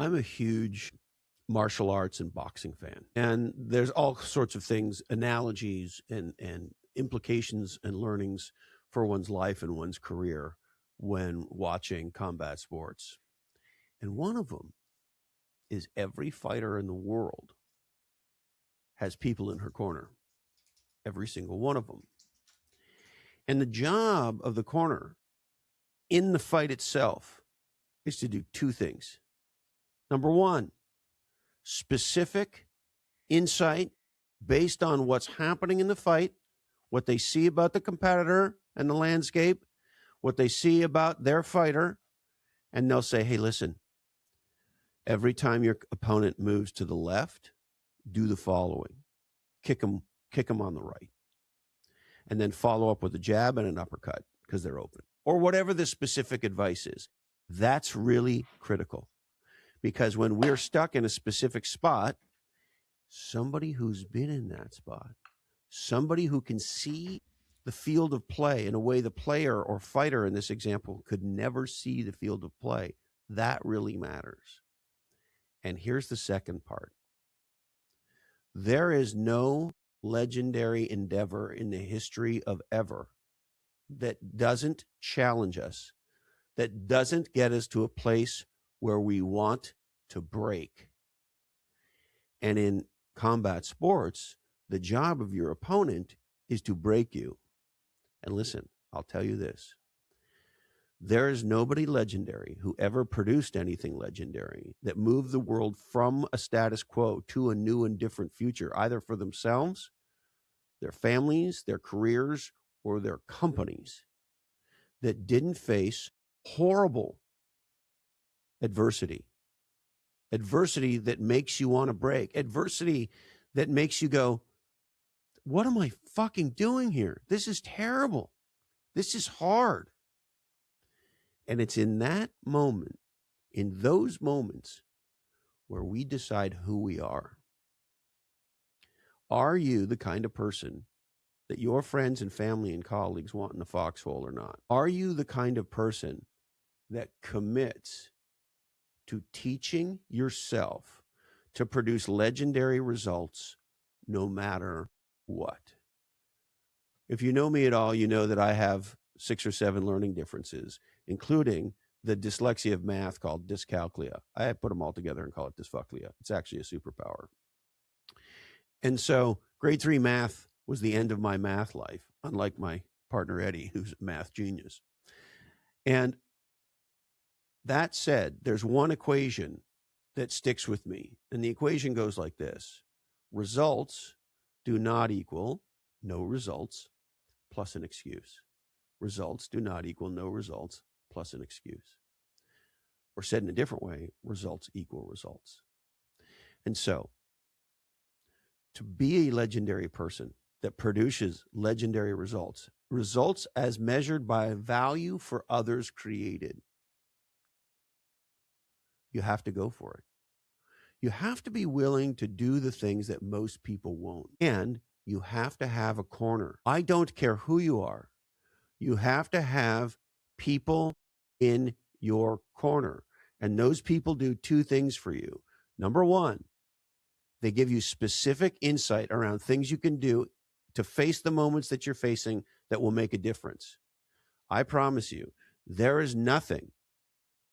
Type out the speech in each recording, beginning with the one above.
I'm a huge martial arts and boxing fan. And there's all sorts of things, analogies and implications and learnings for one's life and one's career when watching combat sports. And one of them is every fighter in the world has people in her corner, every single one of them. And the job of the corner in the fight itself is to do two things. Number one, specific insight based on what's happening in the fight, what they see about the competitor and the landscape, what they see about their fighter, and they'll say, hey, listen, every time your opponent moves to the left, do the following. Kick them on the right. And then follow up with a jab and an uppercut because they're open. Or whatever the specific advice is. That's really critical. Because when we're stuck in a specific spot, somebody who's been in that spot, somebody who can see the field of play in a way the player or fighter in this example could never see the field of play, that really matters. And here's the second part. There is no legendary endeavor in the history of ever that doesn't challenge us, that doesn't get us to a place where we want to break. And in combat sports, the job of your opponent is to break you. And listen, I'll tell you this. There is nobody legendary who ever produced anything legendary that moved the world from a status quo to a new and different future, either for themselves, their families, their careers, or their companies, that didn't face horrible adversity. Adversity that makes you want to break. Adversity that makes you go, what am I fucking doing here? This is terrible. This is hard. And it's in that moment, in those moments, where we decide who we are. Are you the kind of person that your friends and family and colleagues want in the foxhole or not? Are you the kind of person that commits to teaching yourself to produce legendary results no matter what? If you know me at all, you know that I have 6 or 7 learning differences, including the dyslexia of math called dyscalculia. I put them all together and call it dysfuclia. It's actually a superpower. And so grade 3 math was the end of my math life, unlike my partner Eddie, who's a math genius. And that said, there's one equation that sticks with me. And the equation goes like this. Results do not equal no results plus an excuse. Results do not equal no results plus an excuse. Or said in a different way, results equal results. And so, to be a legendary person that produces legendary results, results as measured by value for others created, you have to go for it. You have to be willing to do the things that most people won't. And you have to have a corner. I don't care who you are. You have to have people in your corner. And those people do 2 things for you. Number one, they give you specific insight around things you can do to face the moments that you're facing that will make a difference. I promise you, there is nothing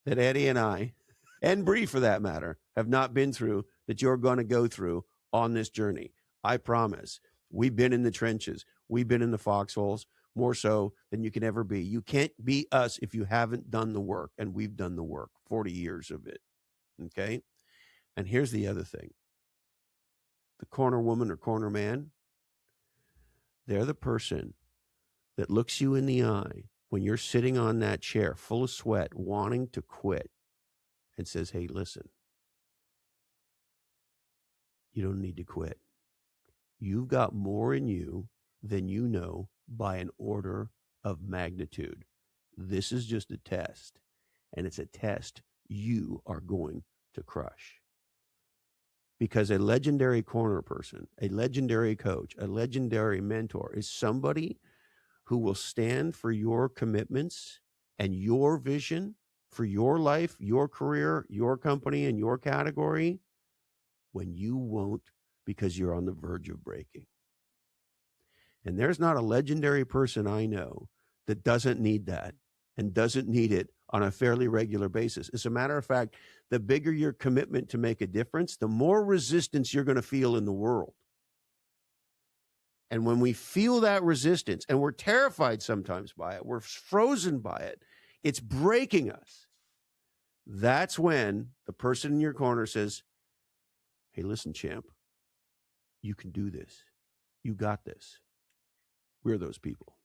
that Eddie and I, and Bree for that matter, have not been through that you're going to go through on this journey. I promise. We've been in the trenches. We've been in the foxholes more so than you can ever be. You can't be us if you haven't done the work, and we've done the work, 40 years of it. Okay? And here's the other thing. The corner woman or corner man, they're the person that looks you in the eye when you're sitting on that chair full of sweat, wanting to quit, and says, hey, listen, you don't need to quit. You've got more in you than you know by an order of magnitude. This is just a test, and it's a test you are going to crush. Because a legendary corner person, a legendary coach, a legendary mentor is somebody who will stand for your commitments and your vision for your life, your career, your company, and your category when you won't, because you're on the verge of breaking. And there's not a legendary person I know that doesn't need that and doesn't need it on a fairly regular basis. As a matter of fact, the bigger your commitment to make a difference, the more resistance you're going to feel in the world. And when we feel that resistance, and we're terrified sometimes by it, we're frozen by it, it's breaking us. That's when the person in your corner says, hey, listen, champ, you can do this. You got this. We're those people.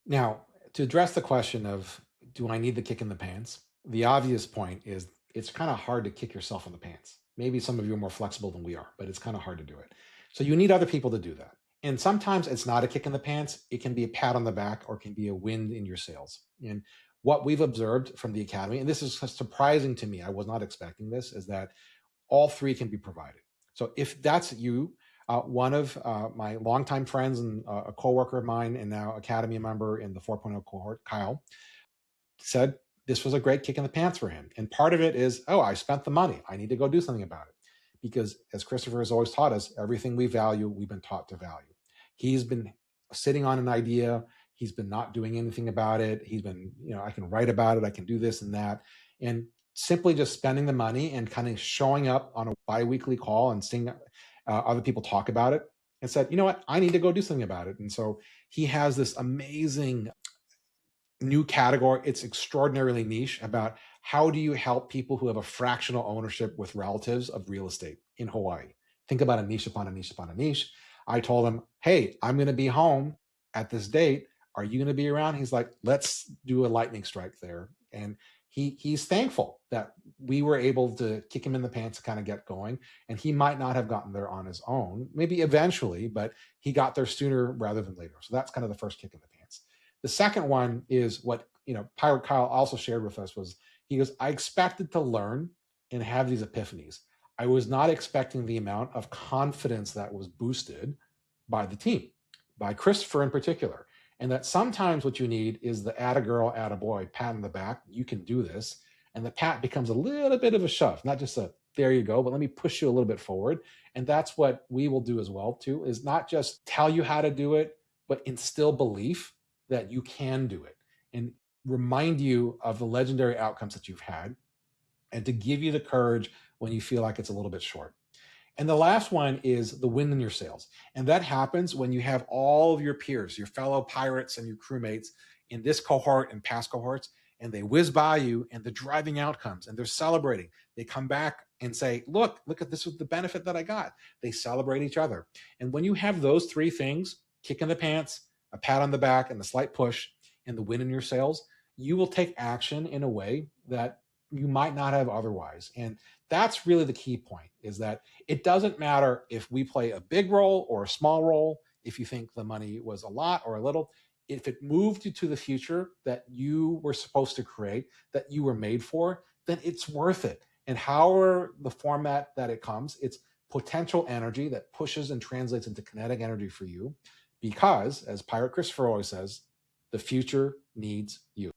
Now, to address the question of, do I need the kick in the pants? The obvious point is it's kind of hard to kick yourself in the pants. Maybe some of you are more flexible than we are, but it's kind of hard to do it. So you need other people to do that. And sometimes it's not a kick in the pants. It can be a pat on the back, or it can be a wind in your sails. And what we've observed from the Academy, and this is surprising to me, I was not expecting this, is that all three can be provided. So if that's you, one of my longtime friends and a coworker of mine, and now Academy member in the 4.0 cohort, Kyle, said this was a great kick in the pants for him. And part of it is, oh, I spent the money. I need to go do something about it. Because as Christopher has always taught us, everything we value, we've been taught to value. He's been sitting on an idea. He's been not doing anything about it. He's been, I can write about it. I can do this and that. And simply just spending the money and kind of showing up on a bi-weekly call and seeing other people talk about it, and said, you know what, I need to go do something about it. And so he has this amazing new category. It's extraordinarily niche about how do you help people who have a fractional ownership with relatives of real estate in Hawaii. Think about a niche upon a niche upon a niche. I told him, hey, I'm going to be home at this date. Are you going to be around? He's like, let's do a lightning strike there. And he's thankful that we were able to kick him in the pants to kind of get going. And he might not have gotten there on his own, maybe eventually, but he got there sooner rather than later. So that's kind of the first kick in the pants. The second one is what, Pirate Kyle also shared with us was, he goes, I expected to learn and have these epiphanies. I was not expecting the amount of confidence that was boosted by the team, by Christopher in particular. And that sometimes what you need is the add a girl, add a boy, pat in the back, you can do this. And the pat becomes a little bit of a shove, not just a, there you go, but let me push you a little bit forward. And that's what we will do as well too, is not just tell you how to do it, but instill belief that you can do it and remind you of the legendary outcomes that you've had, and to give you the courage when you feel like it's a little bit short. And the last one is the wind in your sails. And that happens when you have all of your peers, your fellow pirates and your crewmates in this cohort and past cohorts, and they whiz by you and the driving outcomes and they're celebrating. They come back and say, look at this was the benefit that I got. They celebrate each other. And when you have those three things, kick in the pants, a pat on the back, and a slight push, and the wind in your sails, you will take action in a way that you might not have otherwise. And that's really the key point, is that it doesn't matter if we play a big role or a small role, if you think the money was a lot or a little. If it moved you to the future that you were supposed to create, that you were made for, then it's worth it. And however the format that it comes, it's potential energy that pushes and translates into kinetic energy for you. Because, as Pirate Christopher always says, the future needs you.